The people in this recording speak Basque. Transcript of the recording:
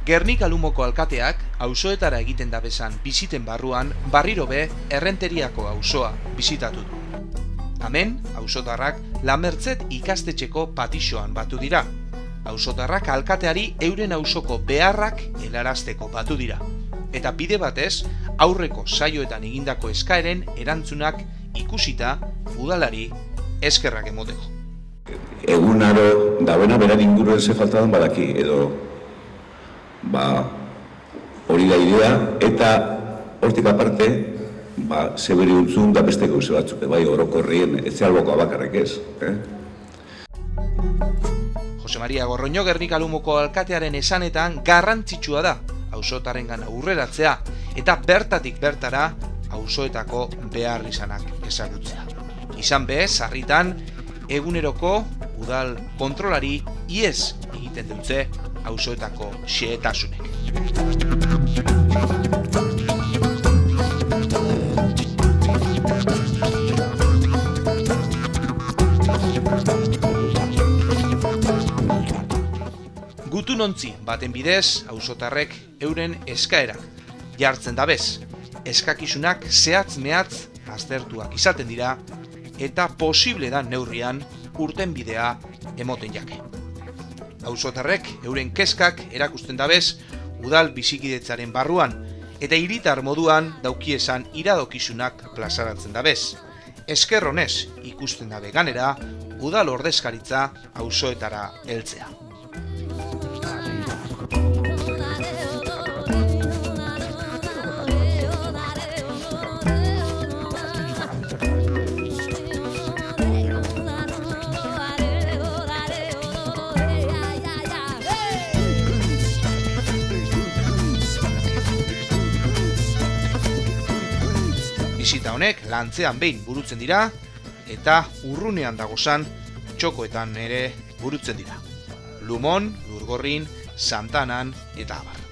Gernika Lumoko alkateak auzoetara egiten dabezan biziten barruan barriro be Errenteriako auzoa bisitatu du. Hemen, auzotarrak Lamertzet ikastetxeko patixoan batu dira. Auzotarrak alkateari euren auzoko beharrak helarazteko batu dira. Eta bide batez, aurreko saioetan egindako eskaeren erantzunak ikusita udalari eskerrak emoteko. Egunaro dabena beran inguruen ze faltadan badaki, edo hori da idea, eta hortik aparte, zeberi untzun da beste gauze batzuk, bai orokorrien, ez alboko abakarrek ez. Jose Maria Gorroño Gernika Lumoko alkatearen esanetan garrantzitsua da auzotarrengan aurreratzea eta bertatik bertara auzoetako behar izanak ezagutzea. Izan be, sarritan eguneroko udal kontrolari iez egiten dutze auzoetako xehetasunek. Gutunontzi baten bidez, auzotarrek euren eskaerak jartzen dabez. Eskakizunak zehatz-mehatz aztertuak izaten dira eta posible da neurrian urten bidea emoten jake. Auzotarrek euren kezkak erakusten dabez udal bizikidetzaren barruan eta hiritar moduan daukiesan iradokizunak plazaratzen dabez. Esker honez ikusten dabe ganera udal ordezkaritza auzoetara heltzea. Bisita honek lantzean behin burutzen dira eta urrunean dagozan txokoetan ere burutzen dira. Lumon, Lurgorrin, Santanan eta abar.